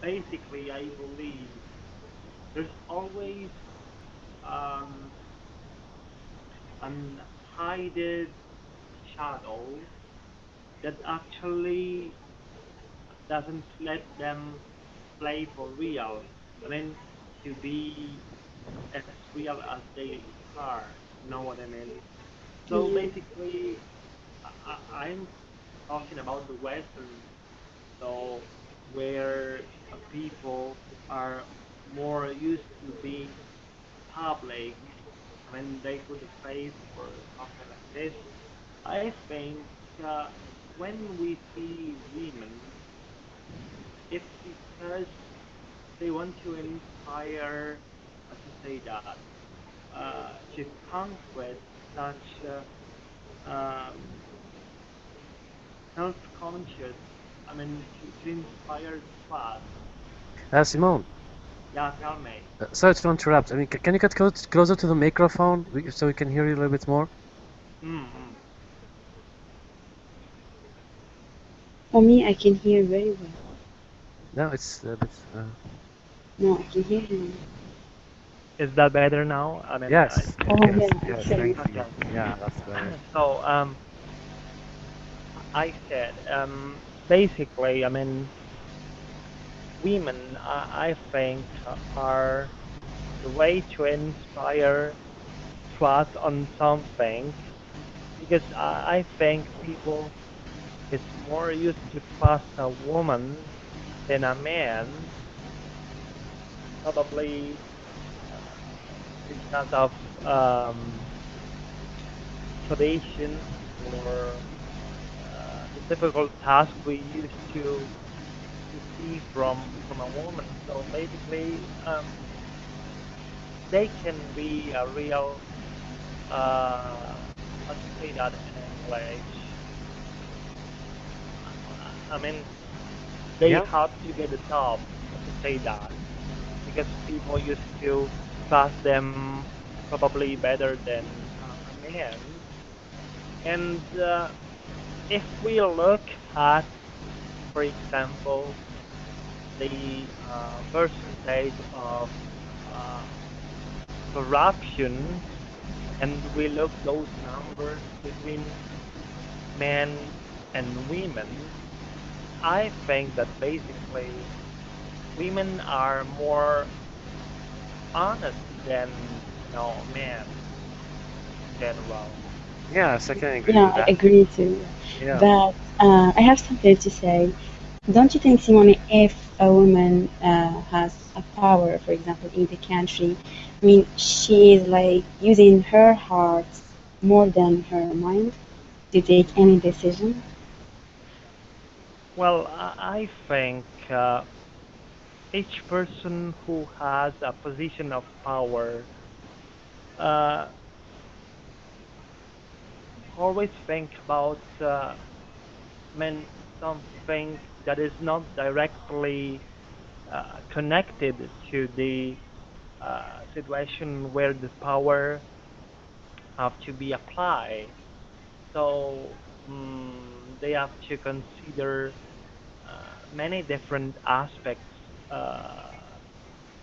basically, I believe there's always um, an hidden shadow that actually doesn't let them play for real. I mean, to be as real as they are. You know what I mean? So Yeah. basically, I'm talking about the Western, so where people are more used to being public. I mean, they put a face for something like this. I think uh, when we see women, it's because they want to inspire, to say that, to conquer such um, self-conscious. I mean, to inspire trust. Simone, Yeah, tell me. sorry to interrupt. I mean, can you get closer to the microphone so we can hear you a little bit more? Mm-hmm. For me, I can hear very well. No, it's a bit. No, I can hear you. Is that better now? I mean, Yes, Oh yes, yeah, yes. excellent. Thank you. okay. Yeah, that's better. So, I said, basically, I mean, women, I think, are the way to inspire trust on something because I think people is more used to trust a woman than a man, probably because of traditions or the difficult task we used to see from a woman. So basically, they can be a real how to say that in English. I mean, they Yeah. have to get the top to say that because people used to trust them probably better than a man. And if we look at, for example, the percentage of uh, corruption, and we look those numbers between men and women, I think that basically women are more honest than men in general. Yes, I can agree Yeah, with I that. agree too. Yeah. But I have something to say. Don't you think, Simone, if a woman has a power, for example, in the country, I mean, she is like using her heart more than her mind to take any decision? Well, I think each person who has a position of power uh, always think about something that is not directly connected to the situation where the power have to be applied. So they have to consider many different aspects,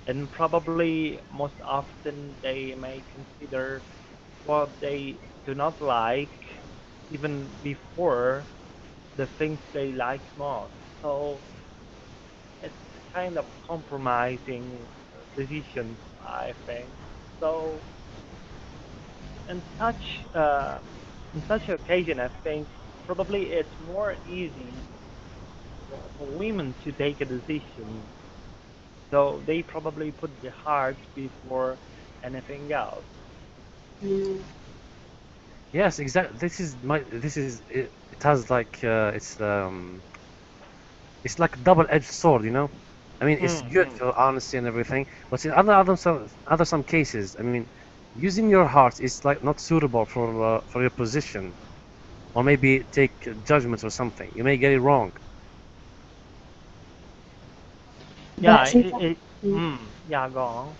and probably most often they may consider what they do not like even before the things they like most. So it's kind of compromising decisions, I think. So in such uh, in such occasion, I think probably it's more easy for women to take a decision. So they probably put the heart before anything else. Mm, Yes, exactly. This is my. This is it. It has like it's like a double-edged sword, you know. I mean, it's good Mm-hmm. for honesty and everything, but in other some cases, I mean, using your heart is like not suitable for your position, or maybe take judgments or something. You may get it wrong. Yeah, but sometimes, yeah, go on.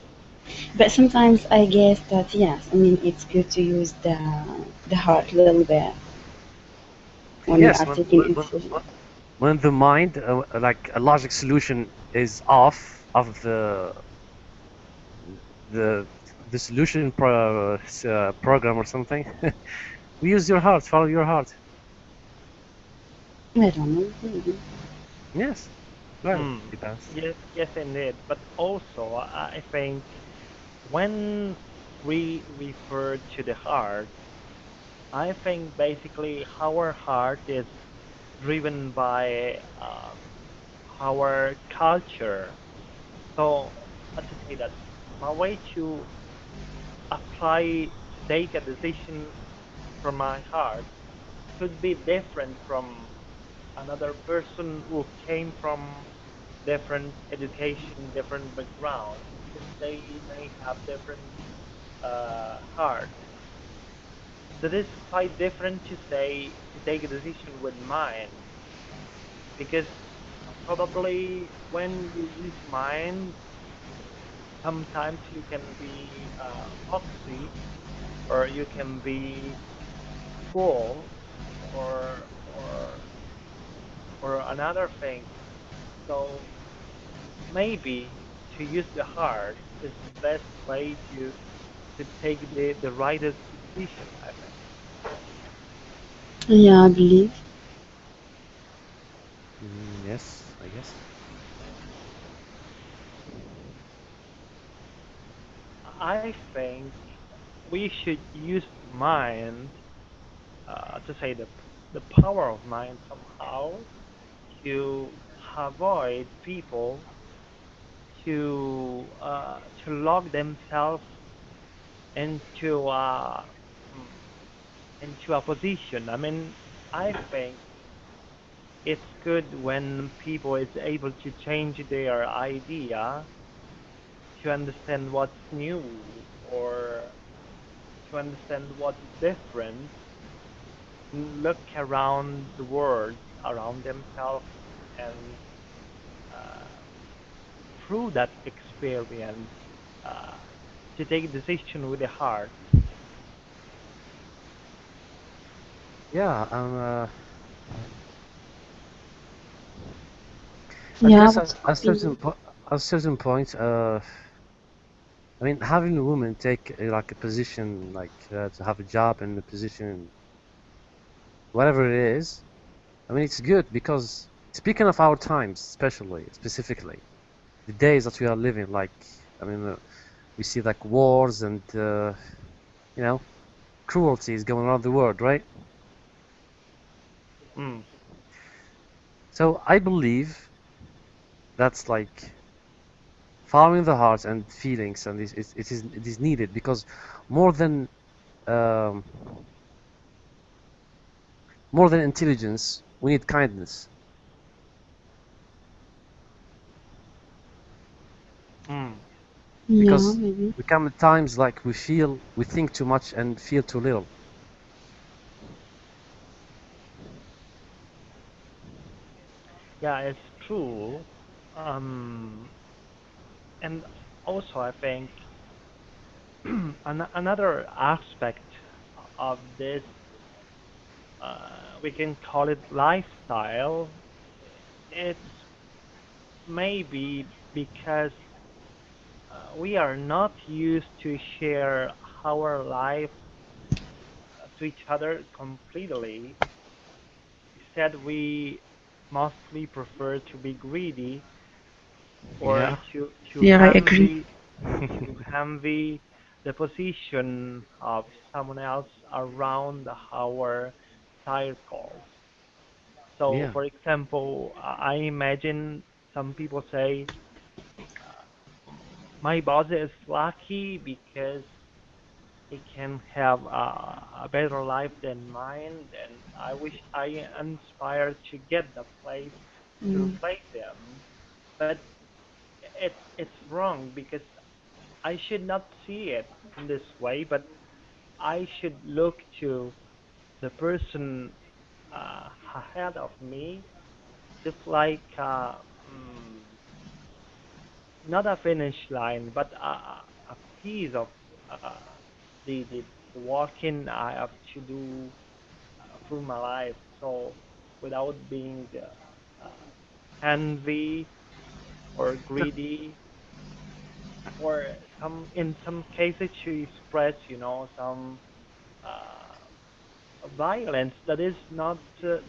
I guess that yes, I mean it's good to use the heart a little bit when you Yes, are taking a decision. when the mind, like a logic solution, is off of the the solution program or something. We use your heart. Follow your heart. I don't know, maybe. Yes, right. Hmm. Depends. Yes, yes, indeed. But also, I think when we refer to the heart, I think basically our heart is driven by our culture. So, to say that my way to apply to take a decision from my heart could be different from another person who came from different education, different background, because they may have different heart. That is quite different to say to take a decision with mind, because probably when you use mind, sometimes you can be foxy or you can be cruel or another thing. So maybe to use the heart is the best way to take the right decision, I think. Yeah, I believe. Yes, I guess. I think we should use mind to say the power of mind somehow to avoid people to lock themselves into mm, into a position. I mean, I think it's good when people is able to change their idea to understand what's new or to understand what's different, look around the world around themselves and uh, through that experience uh, to take a decision with the heart. Yeah, I Yeah, guess what's your opinion? at a certain point, I mean, having a woman take like a position, like to have a job and a position, whatever it is. I mean, it's good because speaking of our times, specifically, the days that we are living, like, I mean, we see like wars and you know, cruelty is going around the world, right? Mm, So I believe that's like following the heart and feelings, and it is needed because more than um, more than intelligence, we need kindness mm. Yeah, because maybe. we come at times like we think too much and feel too little. Yeah, it's true. Um, and also, I think another aspect of this, we can call it lifestyle. It's maybe because we are not used to share our life to each other completely. Instead, we mostly prefer to be greedy or Yeah. to Yeah, I agree. envy to envy the position of someone else around our circles. So, Yeah. for example, I imagine some people say, my boss is lucky because he can have a better life than mine, and I wish I inspired to get the place to Mm. replace him. But it's wrong because I should not see it in this way, but I should look to the person ahead of me, just like not a finish line, but a piece of uh, the walking I have to do through my life. So without being envy or greedy, or some in some cases to express, some violence that is not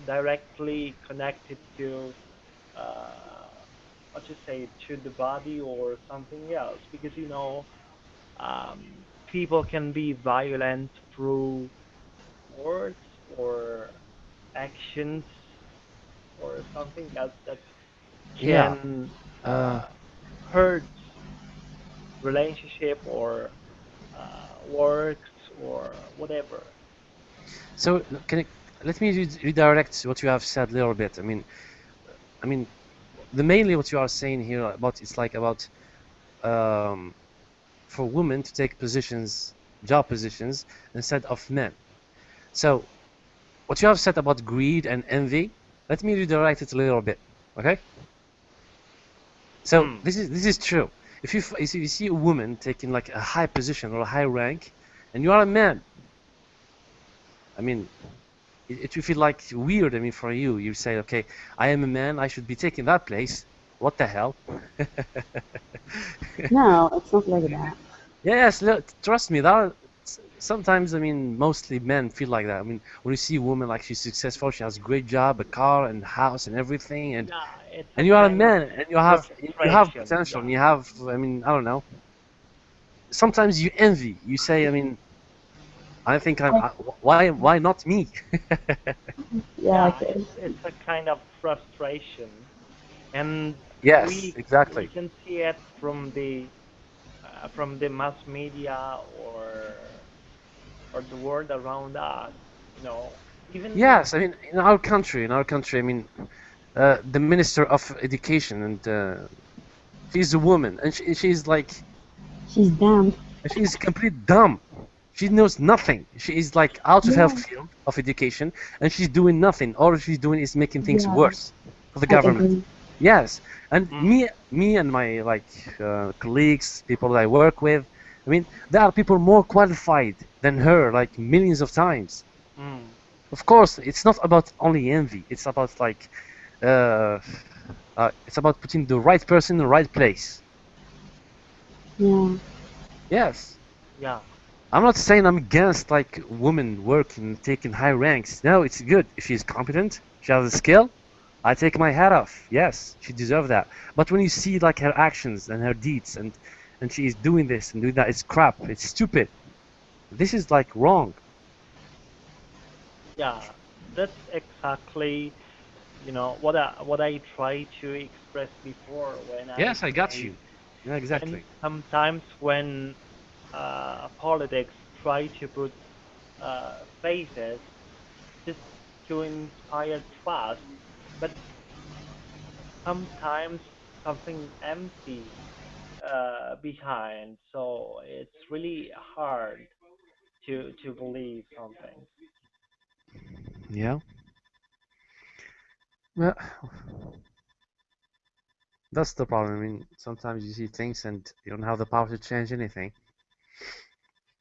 directly connected to uh, what you say, to the body or something else, because people can be violent through words or actions or something else that Yeah. can Uh, hurt relationship or works or whatever. so can I, let me redirect what you have said a little bit. I mean, the mainly what you are saying here about it's like about um, for women to take positions, job positions instead of men. So what you have said about greed and envy, let me redirect it a little bit. Okay. So Mm. this is true. If you see a woman taking like a high position or a high rank, and you are a man, I mean, it will feel like weird. I mean, for you, you say, okay, I am a man, I should be taking that place. What the hell? No, it's not like that. Yes, look, trust me. Sometimes, I mean, mostly men feel like that. I mean, when you see a woman like she's successful, she has a great job, a car, and house, and everything, Yeah, it's a and you are a kind of man, and you have frustration. potential, Yeah, and you have, I mean, I don't know. Sometimes you envy. You say, I mean, I think I, why not me? yeah, yeah, okay. it's a kind of frustration, and Yes, we exactly. can see it from the mass media or the world around us. You know, even Yes, I mean, in our country, I mean, the Minister of Education, and she's a woman, and she's like, She's dumb. she's complete dumb. She knows nothing. She is like out of her Yeah, field of education, and she's doing nothing. All she's doing is making things yeah, worse for the I government. agree. Yes, and mm, me and my like colleagues, people that I work with, I mean, there are people more qualified than her, like millions of times. mm, Of course, it's not about only envy. It's about like, uh, it's about putting the right person in the right place. Yeah, Yes, yeah, I'm not saying I'm against like women working, taking high ranks. No, it's good if she's competent, she has a skill. I take my hat off. Yes, she deserves that. But when you see like her actions and her deeds, and she is doing this and doing that, it's crap. It's stupid. This is like wrong. yeah. That's exactly what I try to express before when I Yes, I got say, you. Yeah, and exactly. sometimes when politics try to put faces just to inspire trust, but sometimes something empty behind. So it's really hard to believe something. Yeah. Well, that's the problem. I mean, sometimes you see things and you don't have the power to change anything.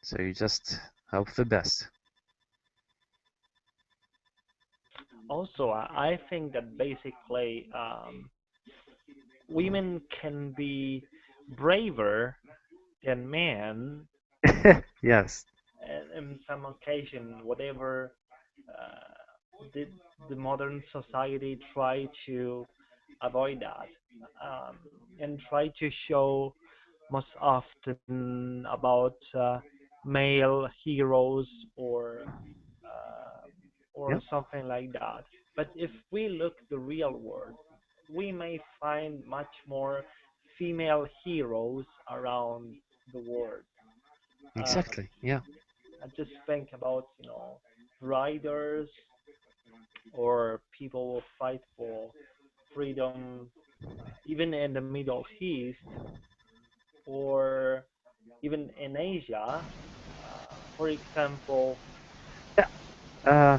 So you just hope for the best. Also, I think that basically women can be braver than men, Yes. and in some occasion, whatever the modern society try to avoid that, um, and try to show most often about male heroes uh, Yeah. or something like that. But if we look the real world, we may find much more female heroes around the world. Um, Exactly. Yeah. I just think about riders or people who fight for freedom, even in the Middle East or even in Asia. For example, Yeah. Uh,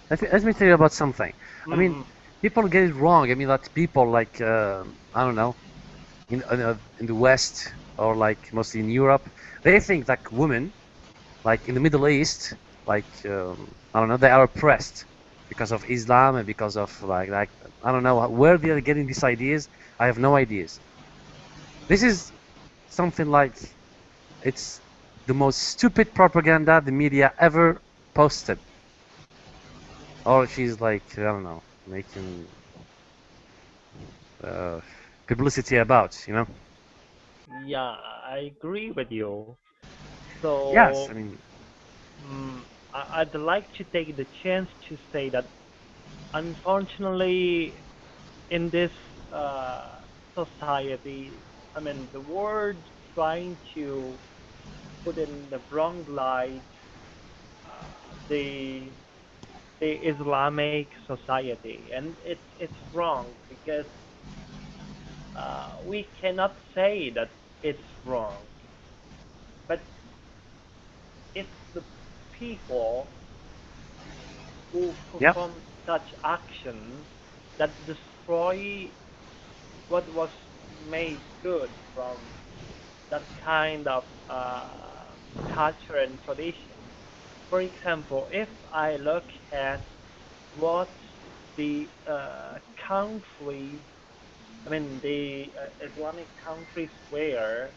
let me tell you about something. I mean, mm, people get it wrong. I mean, that people like I don't know, in the West, or like mostly in Europe, they think like women, like in the Middle East, like I don't know, they are oppressed. because of Islam and because of like I don't know where they are getting these ideas. I have no ideas. This is something like it's the most stupid propaganda the media ever posted. Or she's like I don't know making uh, publicity about, you know. Yeah, I agree with you. Yes, So I mean, I'd like to take the chance to say that unfortunately, in this uh, society, I mean, the world trying to put in the wrong light the Islamic society, and it's wrong because we cannot say that it's wrong, but it's the people who yep, perform such actions that destroy what was made good from that kind of culture and tradition. For example, if I look at what the countries, I mean the Islamic countries were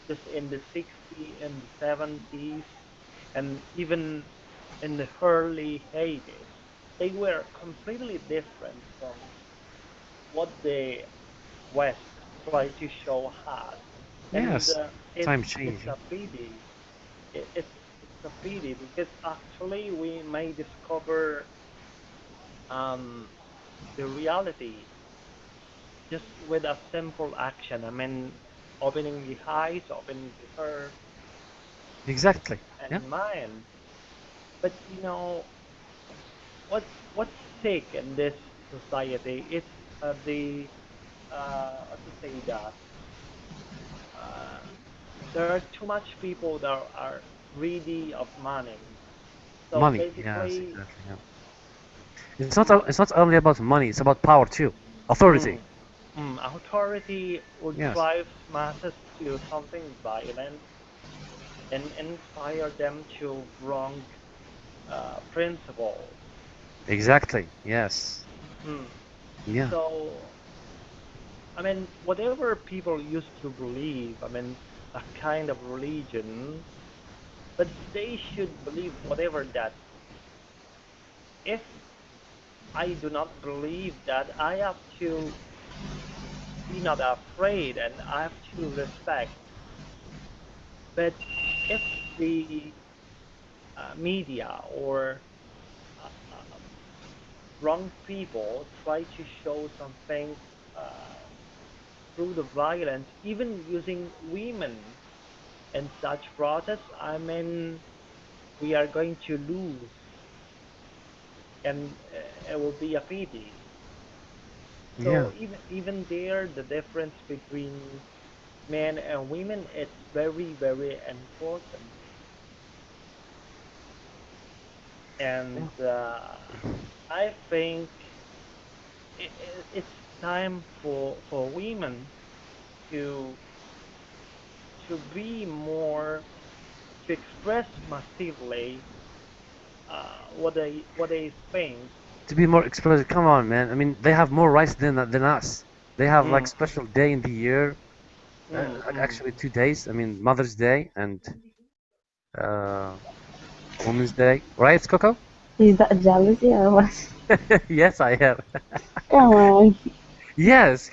just in the 60s and the 70s and even in the early 80s, they were completely different from what the West tried to show us. And yes. Time change. it's a pity. It's a pity because actually we may discover um, the reality just with a simple action. I mean, opening the eyes, opening the heart Exactly. Yeah. and mind. But what's sick in this society? It's the how to say that uh, there are too much people that are greedy of money. So Money. Yes, basically, exactly. Yeah. It's not. the It's not only about money. It's about power too. Authority. mm, authority will Yes. drive masses to something violent and inspire them to wrong principles. Exactly. Yes. Mm. Yeah. So, I mean, whatever people used to believe, I mean, a kind of religion, but they should believe whatever that. If I do not believe that, I have to be not afraid and I have to respect. But if the media or um, wrong people try to show something uh, through the violence, even using women in such process, I mean, we are going to lose, and it will be a pity. Yeah. So even there, the difference between men and women, it's very very important, and I think it's time for women to be more, to express massively what they think. To be more expressive. Come on, man. I mean, they have more rights than us. They have like Mm, special day in the year. mm, Like mm. actually 2 days. I mean, Mother's Day and uh, Women's Day. Right, Coco? Is that jealousy or what? Yes, I have. Come on. Yes.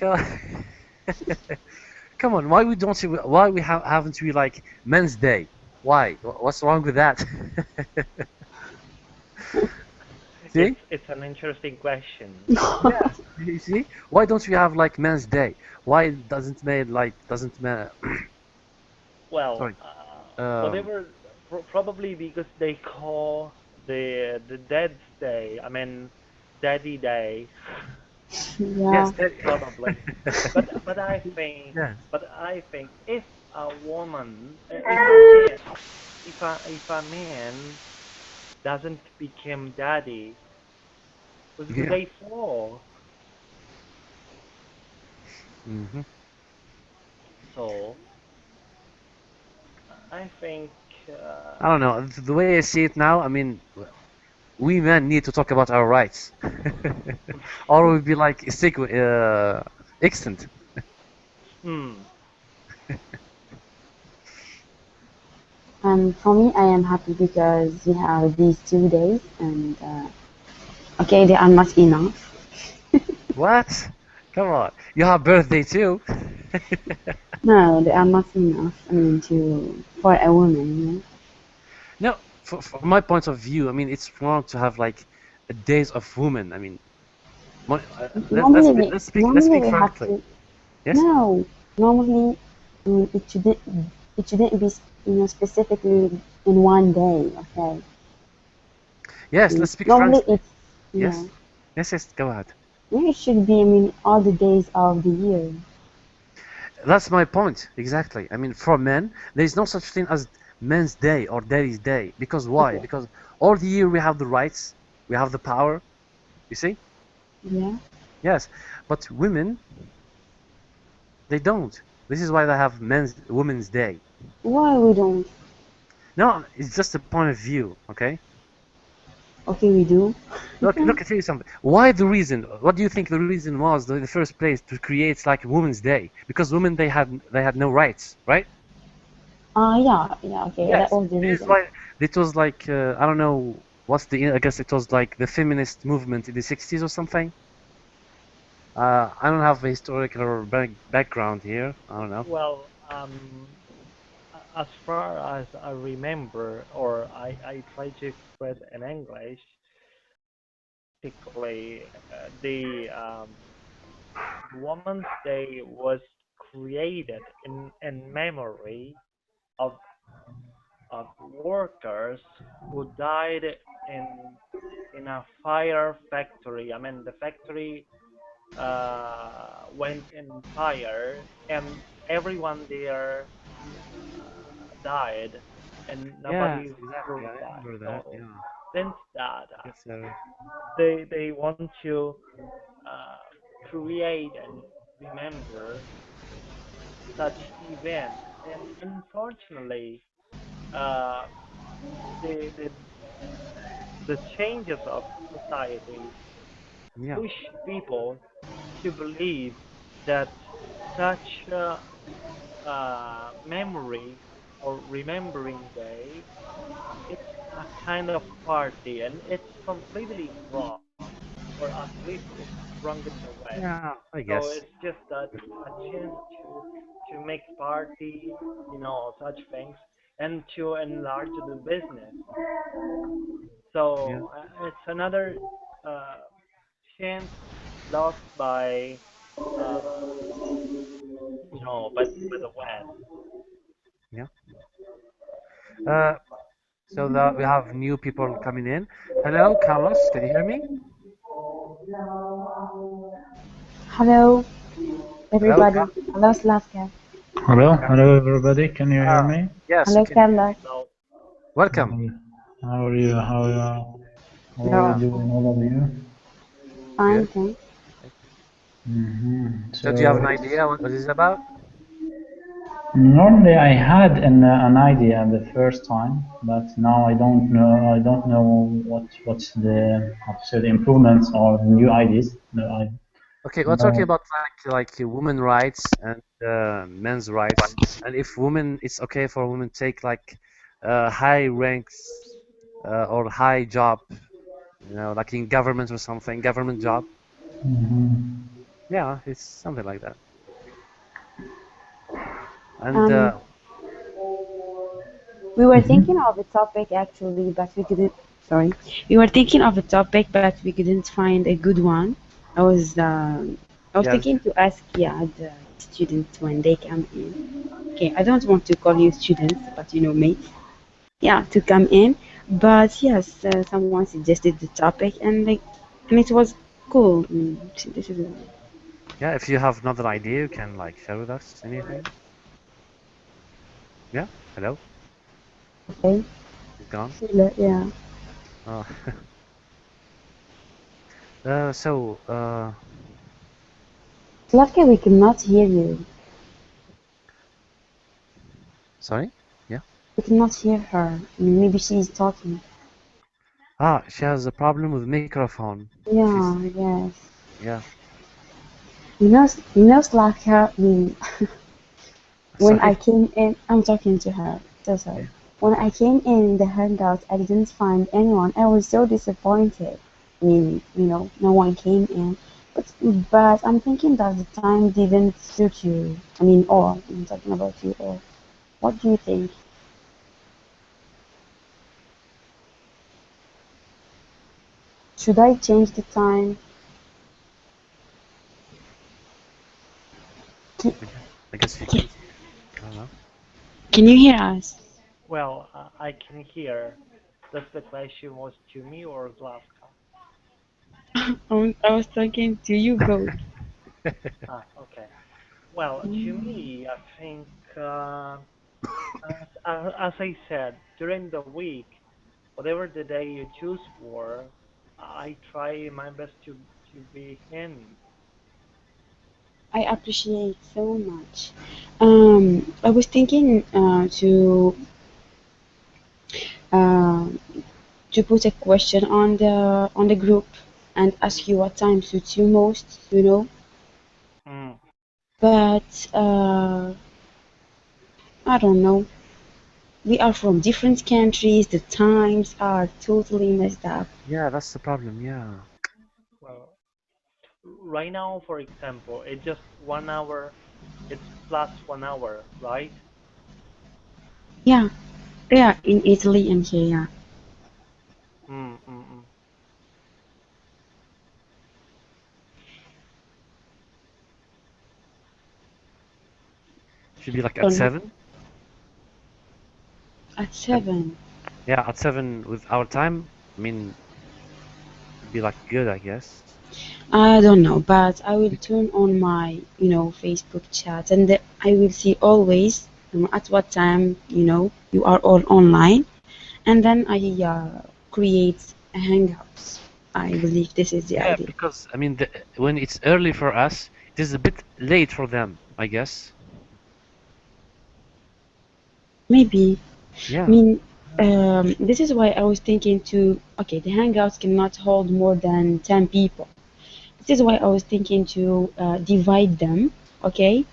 Come on. Why we don't? Why we haven't we like Men's Day? Why? What's wrong with that? See? It's an interesting question. Yes. You see? Why don't we have like Men's Day? Why doesn't made like doesn't man? Well, Sorry. Um. whatever, probably because they call the Dead's Day. I mean, Daddy Day, Yeah. Yes. That, probably. But I think, yes. if a woman, if a man, if a man doesn't become daddy, who's Yeah. they for? Hmm. So I think I don't know. The way I see it now, I mean, we men need to talk about our rights, or we'll be like extinct. Hmm. For me, I am happy because we have these 2 days, and okay, they are not enough. What? Come on, you have birthday too. No, they are not enough. I mean, to for a woman, No, from my point of view, I mean, it's wrong to have like days of women. I mean, let's Normally speak we have frankly. to. Yes. No, normally it shouldn't be specifically in one day. Okay. Yes, let's speak Normally frankly. it's Yes. yeah. Yes, yes, go ahead. Yeah, it should be. I mean, all the days of the year. That's my point, exactly. I mean, for men, there is no such thing as men's day or daddy's day. Because why? Okay. Because all the year we have the rights, we have the power, you see? Yeah. Yes. But women, they don't. This is why they have women's day. Why we don't? No, it's just a point of view, okay? Okay, we do. Look, I tell you something. Why the reason? What do you think the reason was in the first place to create like Women's Day? Because women they had no rights, right? Yeah, yeah. Okay, that Yes. was the This is reason. why it was like I don't know what's the I guess it was like the feminist movement in the 60s or something. I don't have a historical or background here. I don't know. Well, as far as I remember, or I try to express in English, basically, the Women's Day was created in memory of workers who died in a fire factory. I mean, the factory went in fire, and everyone there died, and Yes, nobody exactly. proved I that. remember that. So Yeah. since that, Yes, they want to uh, create and remember such events, and unfortunately, uh, the the changes of society yeah, push people to believe that such memory or remembering day, it's a kind of party, and it's completely wrong, or at least it's wrong in the West. yeah. I So guess. it's just a chance to make party, such things, and to enlarge the business. Yeah. So it's another uh, chance lost by uh, by the West. Yeah. Uh, so that we have new people coming in. Hello, Carlos. Can you hear me? Hello, Hello, everybody. Hello, Slavka. Hello, Carlos. hello everybody. Can you hear me? Yes, we Hello, can hear you. Carla. So Welcome. How are you? How are you Yeah, Hello. doing, all of you? Fine, good. thanks. So do you have So an idea what this is about? normally I had an idea the first time, but now I don't know. I don't know what's the how to say the improvements or new ideas. No, I Okay, we're talking no. about like women rights and men's rights, and if women, it's okay for women to take like high ranks or high job, like in government or something, government job. Mhm. Yeah, it's something like that. And Um, we were thinking Mhm. of a topic actually, but we couldn't. Sorry, we were thinking of a topic, but we couldn't find a good one. I was yes, thinking to ask, yeah, the students when they come in. Okay, I don't want to call you students, but mates. Yeah, to come in. But yes, someone suggested the topic, and it was cool. This is yeah. If you have another idea, you can like share with us anything. Yeah. Hello. okay. He's gone. Yeah. Uh, so Slavka, we cannot hear you. sorry. Yeah. We cannot hear her. I mean, maybe she's talking. Ah, she has a problem with microphone. She's Yeah, yes. yeah. Slacker, when I Sorry. came in, I'm talking to her. So Yeah. sorry. When I came in the hangout, I didn't find anyone. I was so disappointed. No one came in. But I'm thinking that the time didn't suit you. All. I'm talking about you all. What do you think? Should I change the time? Can, I guess you can, can. I don't know. can you hear us? Well, I can hear. Does the question was to me or Glasgow? I was talking to you both. Ah, okay. Well, to me, I think, as I said, during the week, whatever the day you choose for, I try my best to be in. I appreciate so much. I was thinking uh, to put a question on the group and ask you what time suits you most. Mm. But I don't know. We are from different countries. The times are totally messed up. Yeah, that's the problem. Yeah. Well, right now, for example, it's just 1 hour. It's plus 1 hour, right? Yeah, yeah, in Italy and here. Yeah. Mm, mm, mm. Should be like at Don't know. 7. At And 7. yeah, at 7 with our time. I mean, it'd be like good, I guess. I don't know, but I will turn on my, Facebook chat and I will see always at what time, you are all online. And then I create a hangouts. I believe this is the Yeah, idea. because I mean, when it's early for us, it is a bit late for them, I guess. Maybe. I Yeah. mean, this is why I was thinking okay, the hangouts cannot hold more than 10 people. This is why I was thinking to divide them, okay,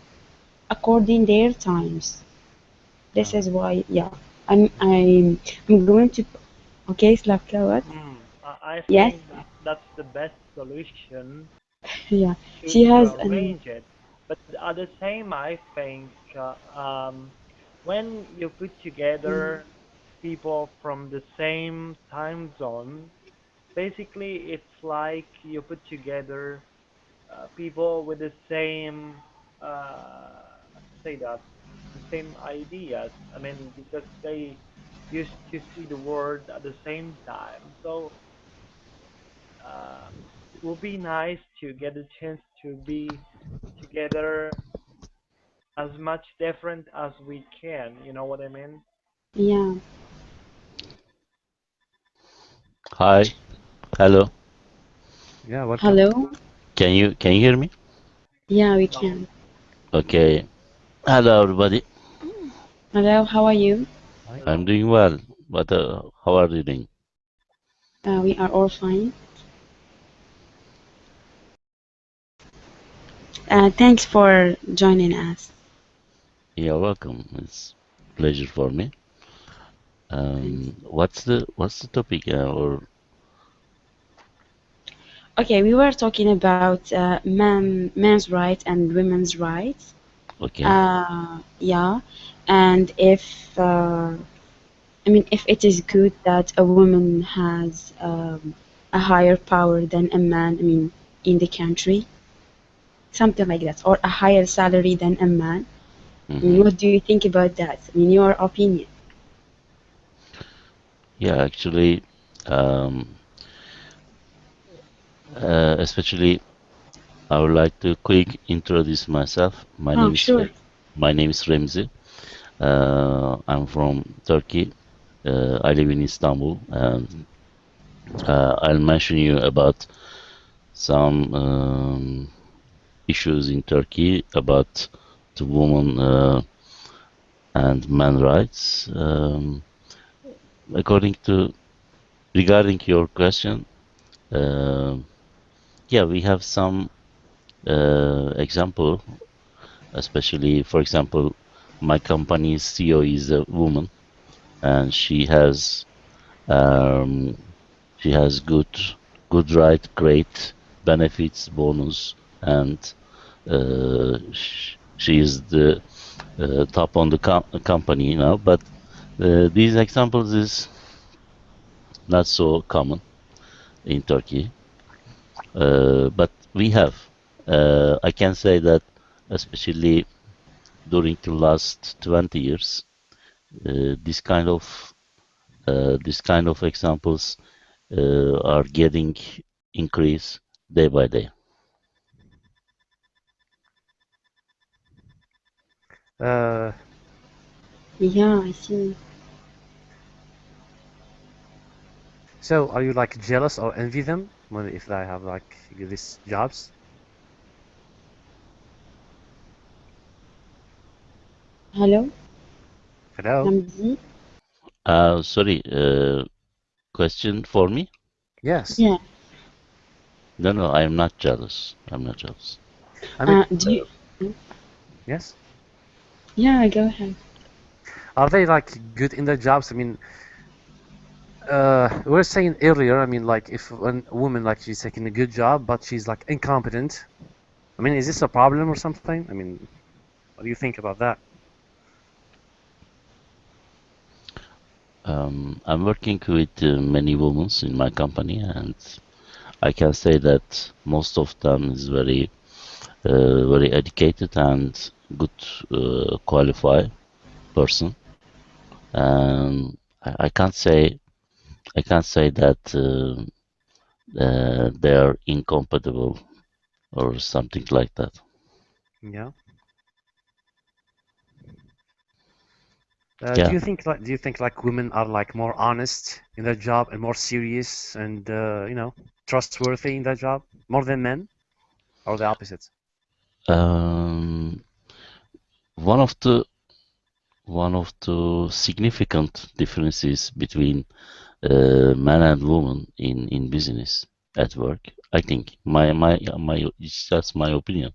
according their times. This Oh, is why, yeah, I'm going to, okay, Slavka, what? I Yes, think that's the best solution yeah. to She to has an, arrange it. But at the same, I think when you put together people from the same time zone, basically it's like you put together people with the same say that the same ideas. I mean, because they used to see the world at the same time, so uh, it will be nice to get a chance to be together as much different as we can. You know what I mean? yeah. Hi, hello. yeah. Welcome. Hello? Can you hear me? Yeah, we No. can. Okay. Hello, everybody. Hello, how are you? Hi. I'm Hello. doing well. But how are you doing? We are all fine. Thanks for joining us. You're welcome. It's pleasure for me. Thanks. What's the topic? Okay, we were talking about men's rights and women's rights. Okay. Yeah, and if it is good that a woman has a higher power than a man, in the country, something like that, or a higher salary than a man. Mm-hmm. What do you think about that? Your opinion. Yeah, actually, um, especially I would like to quick introduce myself. Oh, sure. My name is Remzi. I'm from Turkey. I live in Istanbul, and I'll mention you about some issues in Turkey about the woman and man rights. According to regarding your question, yeah, we have some example, especially, for example, my company's CEO is a woman, and um, she has good, great benefits, bonus, and she is the top on the company now. But these examples is not so common in Turkey. But we have. I can say that, especially during the last 20 years, uh, this kind of this kind of examples are getting increase day by day. Uh, Yeah, I see. so are you like jealous or envy them when if they have like these jobs? Hello, Hello? Ramzi? Sorry, question for me? Yes. Yeah. No, no, I am not jealous. I'm not jealous. I mean, Do you? yes. Yeah, go ahead. Are they like good in their jobs? I mean, we were saying earlier, I mean, like if when a woman like she's taking a good job, but she's like incompetent. I mean, is this a problem or something? I mean, what do you think about that? I'm working with many women in my company, and I can say that most of them is very educated and good qualified person. I can't say that they are incompatible or something like that. Yeah. Yeah. Do you think like women are like more honest in their job and more serious and trustworthy in their job more than men, or the opposite? Um, one of the one of the significant differences between man and woman in business at work, I think my it's just my opinion.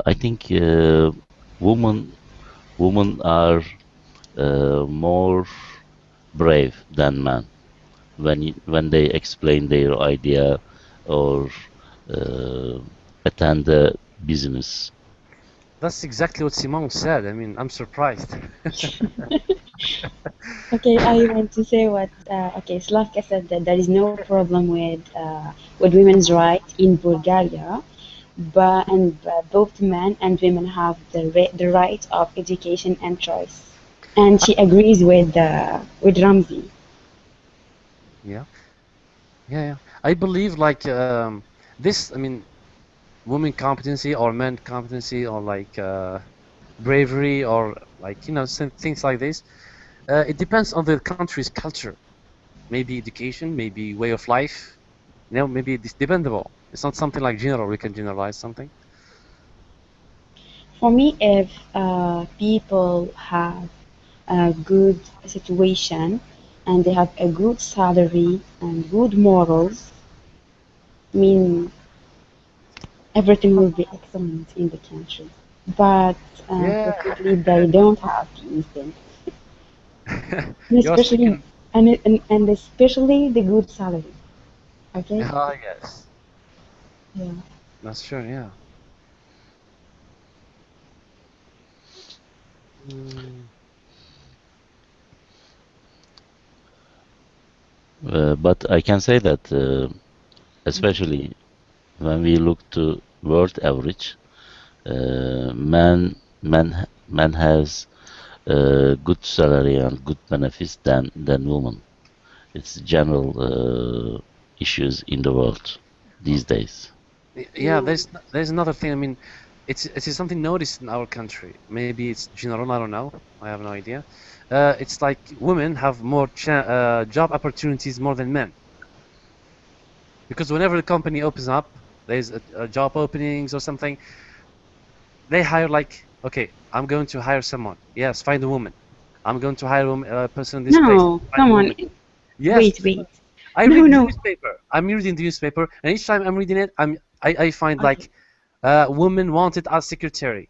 I think women are more brave than men when they explain their idea or uh, attend the business. That's exactly what Simone said. I mean, I'm surprised. Okay, I want to say what. Okay, Slavka said that there is no problem with women's rights in Bulgaria, but both men and women have the right of education and choice. And she agrees with Ramzi. Yeah, yeah. I believe like this. I mean, women competency or men competency or like bravery or like things like this. It depends on the country's culture. Maybe education, maybe way of life. Maybe it's dependable. It's not something like general. We can generalize something. For me, if people have a good situation and they have a good salary and good morals, I mean, everything will be excellent in the country. But Yeah. unfortunately, they don't have these things, and You're especially speaking. and especially the good salary. Okay. Ah, yes. Yeah. That's true. Yeah. Mm, But I can say that, especially when we look to world average, man has good salary and good benefits than woman. It's general issues in the world these days. yeah. Yeah. There's another thing. I mean, it's something noticed in our country. Maybe it's general. I don't know. I have no idea. It's like women have more job opportunities more than men. Because whenever the company opens up, there's a job openings or something, they hire like, okay, I'm going to hire someone. Yes, find a woman. I'm going to hire a person in this place. No, Find come a on. woman. Yes, Wait. I No, read the no. newspaper. I'm reading the newspaper, and each time I'm reading it, I find Okay. like woman wanted as secretary.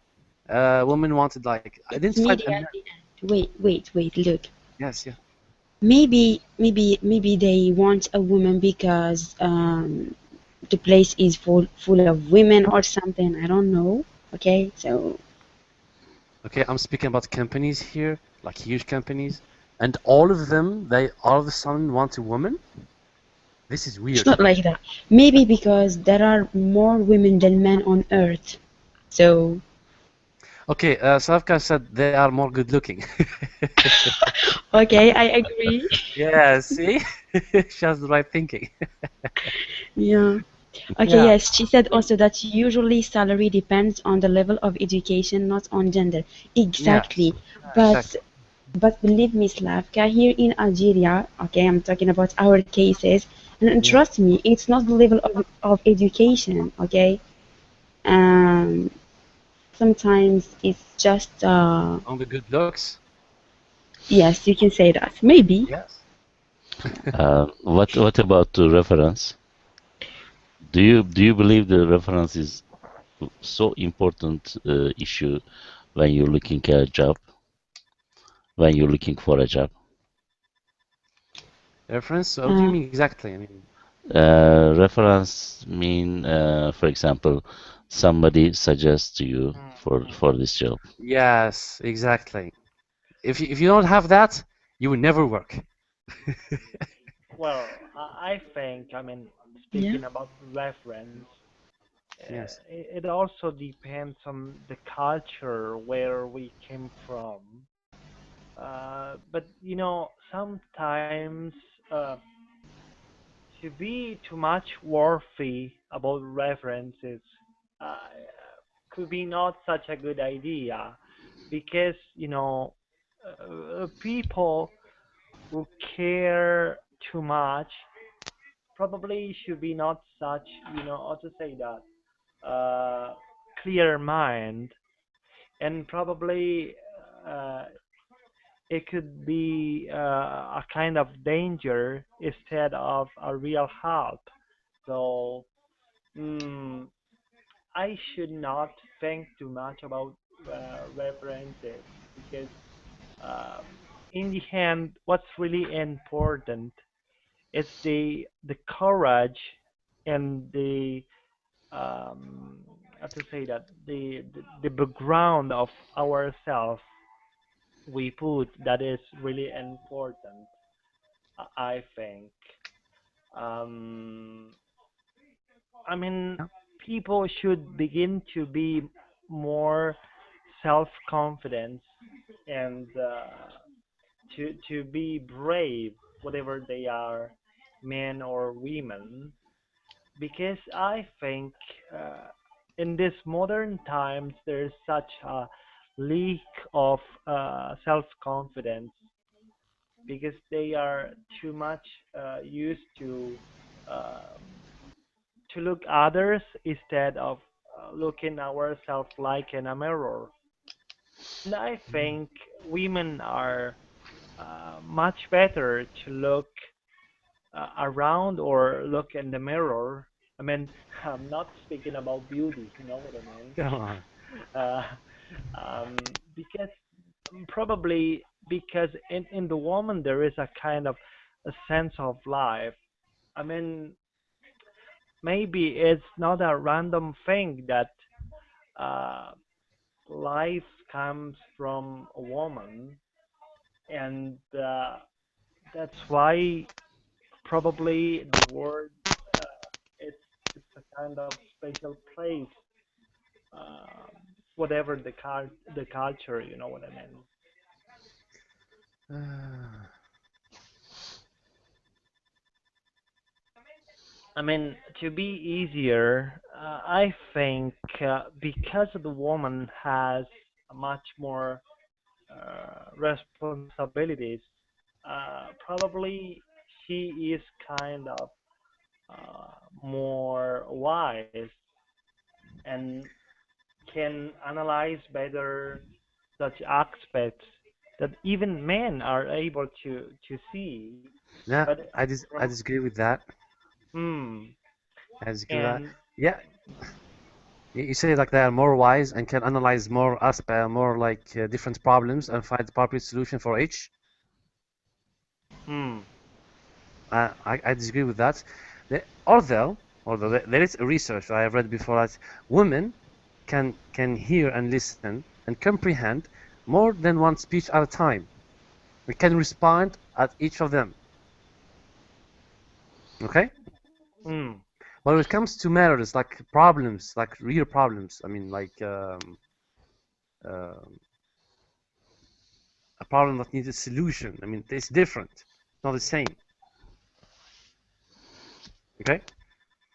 Woman wanted like It's identified media a at man. the end. Wait. Look. Yes, yeah. Maybe they want a woman because the place is full of women or something. I don't know. Okay, so Okay, I'm speaking about companies here, like huge companies, and all of them, they all of a sudden want a woman. This is it's weird. not like that. Maybe because there are more women than men on Earth. So Okay, Slavka said they are more good looking. okay, I agree. Yeah, see? She has the right thinking. Yeah. Okay, Yeah, yes, she said also that usually salary depends on the level of education, not on gender. yeah, Exactly. But exactly. but believe me, Slavka, here in Algeria, okay, I'm talking about our cases, and Yeah, trust me, it's not the level of education, okay? Um, sometimes it's just, on the good looks. yes, you can say that. Maybe. Yes. What about the reference? Do you believe the reference is so important issue when you're looking at a job, when you're looking for a job? Reference? So what do you Uh, mean exactly? I mean, Reference mean, for example, somebody suggests to you Mhm. for this job. yes, exactly. If you don't have that, you will never work. Well, I think, I mean, yeah. speaking about reference, Yes. it also depends on the culture where we came from. But sometimes uh, to be too much worthy about references uh, could be not such a good idea because people who care too much probably should be not such, how to say that, clear mind, and probably uh, it could be a kind of danger instead of a real help. So mm, I should not think too much about references because um, in the end, what's really important is the courage and the how to say that the background of ourselves we put that is really important. I think. Um, I mean, Yeah. people should begin to be more self-confident and to be brave, whatever they are, men or women, because I think uh, in this modern times there's such a leak of self-confidence because they are too much used um, to look others instead of looking ourselves like in a mirror. And I think women are much better to look around or look in the mirror. I mean, I'm not speaking about beauty, you know what I mean? Come on. Uh, because probably because in the woman there is a kind of a sense of life. I mean, maybe it's not a random thing that uh, life comes from a woman, and that's why probably the word it's it's a kind of special place, uh, whatever the culture, you know what I mean. I mean, to be easier, I think because the woman has much more responsibilities, probably she is kind of more wise and can analyze better such aspects that even men are able to see. Yeah, But I from disagree with that. hmm, I disagree with that. and Yeah, you say like they are more wise and can analyze more aspect, more like different problems and find the appropriate solution for each. hmm, I disagree with that. Although there is a research I have read before that women can hear and listen and comprehend more than one speech at a time. We can respond at each of them. Okay? hmm, But when it comes to matters like problems, like real problems, I mean, like uh, a problem that needs a solution. I mean, it's different, not the same. Okay?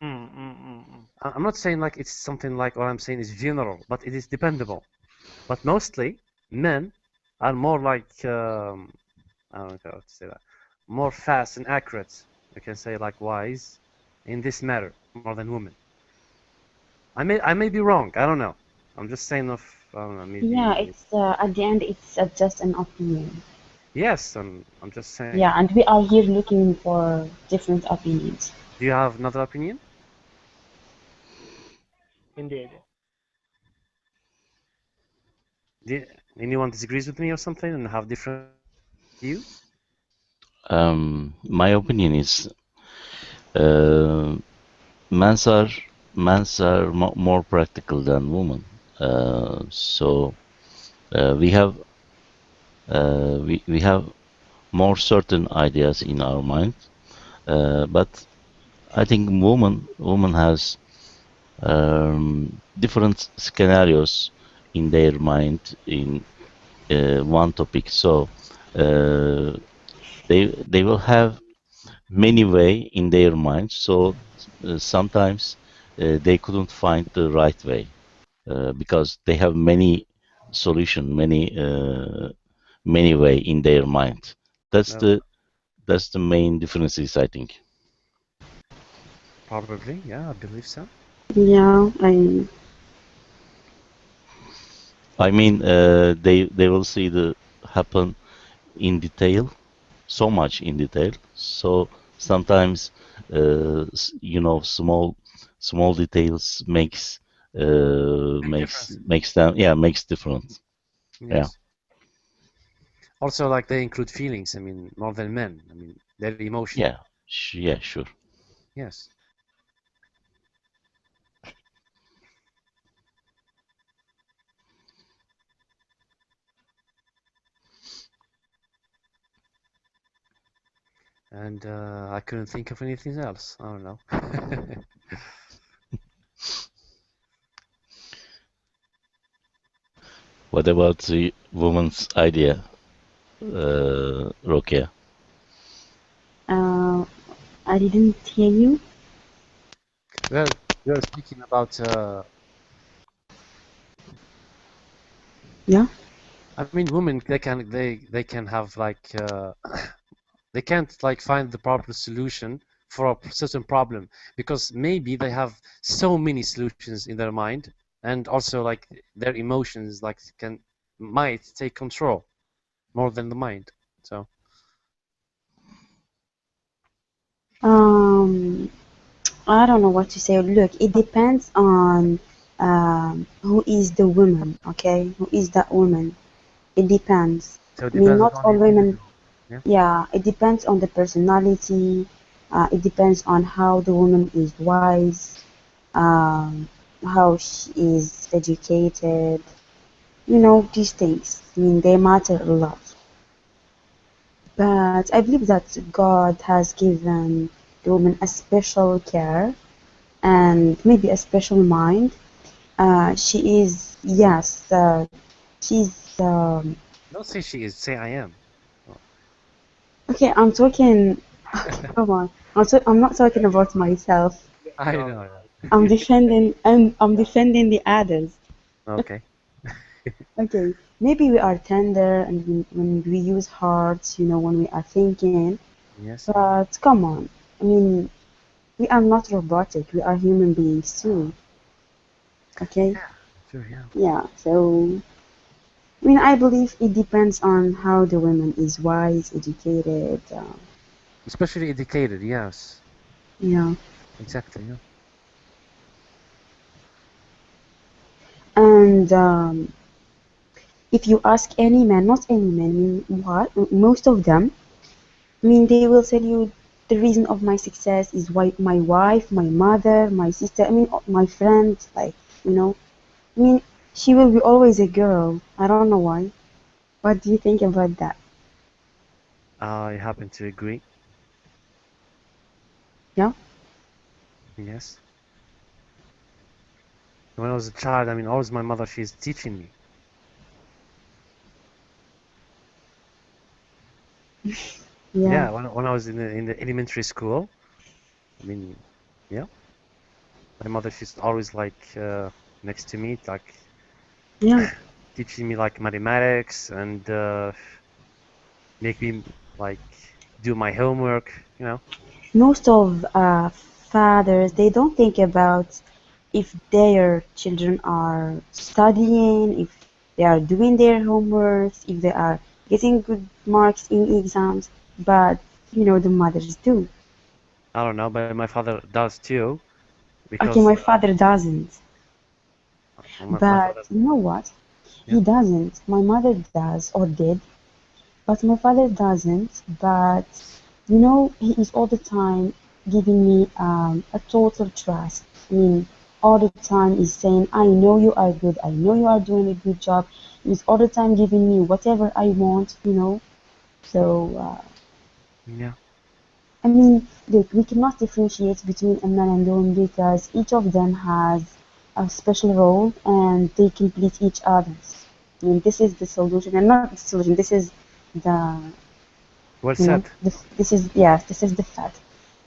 hmm, hmm, hmm, hmm. I'm not saying like it's something like what I'm saying is general, but it is dependable. But mostly, men are more like I don't know how to say that, more fast and accurate. I can say like wise in this matter more than women. I may be wrong. I don't know. I'm just saying of I don't know. Yeah, Maybe it's at the end, it's just an opinion. yes. I'm just saying. Yeah, and we are here looking for different opinions. Do you have another opinion? Indeed. Do anyone disagrees with me or something and have different view? My opinion is uh, men's are more practical than women. So we have we have more certain ideas in our mind, but I think woman has different scenarios in their mind in one topic. So uh, they will have many way in their mind. So sometimes they couldn't find the right way because they have many solution, many way in their mind. That's No, the main differences, I think. probably. Yeah, I believe so. Yeah, I I mean, they will see the happen in detail, so much in detail. So sometimes, small details Big difference. makes them, yeah, makes difference. Yeah, Yes. Also, like they include feelings. I mean, more than men. I mean, they're emotional. yeah, yeah, sure. Yes. And I couldn't think of anything else. I don't know. What about the woman's idea, Rokia? uh, I didn't hear you. Well, you're speaking about. Yeah. I mean, women they can have like they can't like find the proper solution for a certain problem because maybe they have so many solutions in their mind and also like their emotions like might take control more than the mind. So Um, I don't know what to say. Look, it depends on who is the woman, okay? Who is that woman? It depends. so it I mean, depends not on the all women, individual. Yeah. yeah, it depends on the personality. It depends on how the woman is wise, um, how she is educated. You know, these things. I mean, they matter a lot. But I believe that God has given the woman a special care and maybe a special mind. She is, yes, she's, Don't say she is. Say I am. Oh. okay, I'm talking, come on, I'm not talking about myself. I No, know. I'm defending the others. Okay. Okay, maybe we are tender and when we use hearts, when we are thinking, Yes. but come on, I mean, we are not robotic, we are human beings too, okay? Sure. Yeah. Yeah, so I mean, I believe it depends on how the woman is wise, educated. Especially educated, yes. Yeah. Exactly, yeah. And if you ask any man, not any man, I mean, what most of them, I mean, they will tell you the reason of my success is why my wife, my mother, my sister, I mean, my friends, like, you know, I mean, she will be always a girl. I don't know why. What do you think about that? I happen to agree. Yeah? Yes. When I was a child, I mean, always my mother, she's teaching me. Yeah. Yeah, when I was in the elementary school, I mean, yeah, my mother, she's always like next to me, like Yeah. teaching me like mathematics and make me like do my homework, you know. Most of fathers, they don't think about if their children are studying, if they are doing their homework, if they are getting good marks in exams, but the mothers do. I don't know, but my father does too, Okay, because my father doesn't, my but father, you know what? yeah, He doesn't. My mother does or did, but my father doesn't. But he is all the time giving me a total trust. I mean, all the time is saying, I know you are good. I know you are doing a good job. He's all the time giving me whatever I want. So, yeah, I mean, look, we cannot differentiate between a man and a woman because each of them has a special role and they complete each other's. I mean, this is the solution, and not the solution. This is the well said, this is the fact.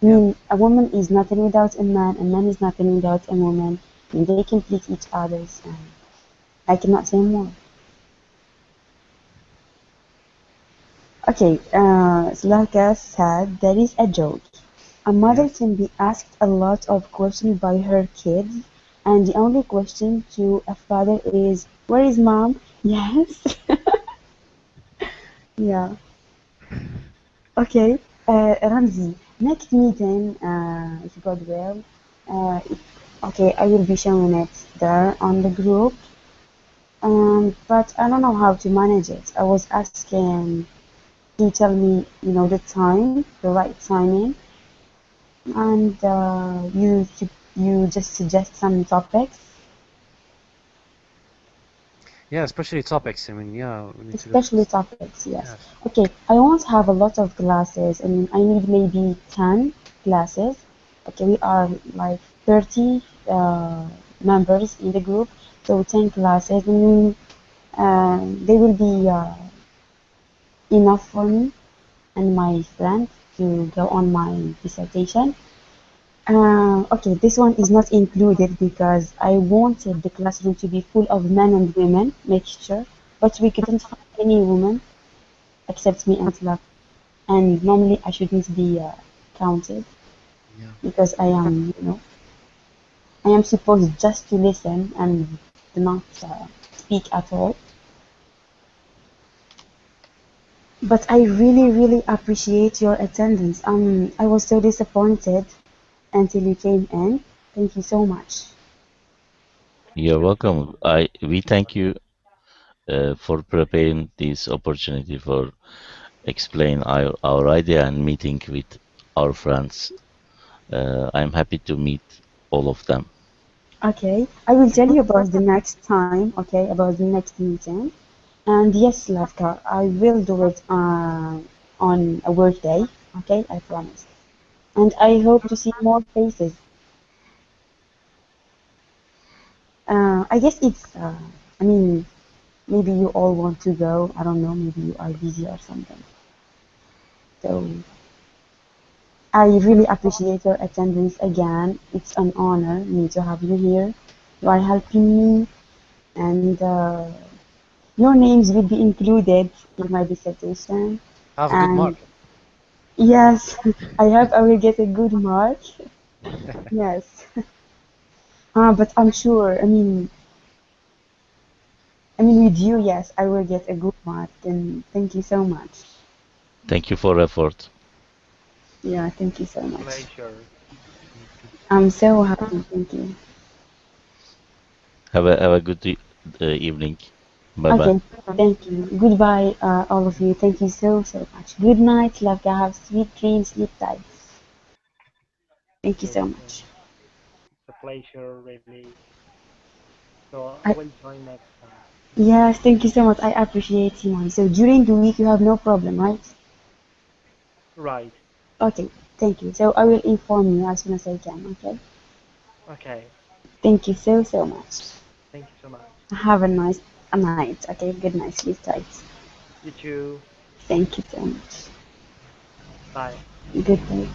I yeah. mean, a woman is nothing without a man is nothing without a woman, and they complete each other's, and I cannot say more. Okay, so like I said, there is a joke. A mother Yes. can be asked a lot of questions by her kids, and the only question to a father is, "Where is mom?" Yes. Yeah. Okay. Ramzi, next meeting, if God will, okay, I will be showing it there on the group. But I don't know how to manage it. I was asking to tell me, the time, the right timing, and you just suggest some topics, Yeah, especially topics. I mean, yeah, we need to especially discuss. topics. Yes. Yes. Okay. I won't have a lot of classes. I mean, I need maybe 10 classes. Okay, we are like 30 members in the group, so 10 classes. I mean, they will be enough for me and my friend to go on my dissertation. Okay, this one is not included because I wanted the classroom to be full of men and women, mixture, but we couldn't find any woman except me and Tlap. And normally I shouldn't be counted Yeah. because I am supposed just to listen and do not speak at all. But I really, really appreciate your attendance. I was so disappointed until you came in. Thank you so much. You're welcome. We thank you for preparing this opportunity for explain our idea and meeting with our friends. I'm happy to meet all of them. Okay, I will tell you about the next time, okay, about the next meeting. And yes, Lavka, I will do it on a work day, okay, I promise. And I hope to see more faces. I guess I mean, maybe you all want to go. I don't know, maybe you are busy or something. So I really appreciate your attendance again. It's an honor me to have you here. You are helping me, and your names will be included in my dissertation. Have a good And mark. yes, I hope I will get a good mark. Yes. But I'm sure, I mean, with you, yes, I will get a good mark. And thank you so much. Thank you for effort. Yeah, thank you so much. Pleasure. I'm so happy. Thank you. Have a good evening. Bye bye. Okay, thank you. Goodbye, all of you. Thank you so, so much. Good night. Love to have sweet dreams, sleep tight. Thank you so much. It's a pleasure, really. So I I, will join next time. yes, thank you so much. I appreciate Simon. So during the week you have no problem, right? Right. Okay, thank you. So I will inform you as soon as I can, okay? Okay. Thank you so, so much. Thank you so much. Have a nice night, okay? Good night, sleep tight. You too. Thank you so much. Bye. Good day.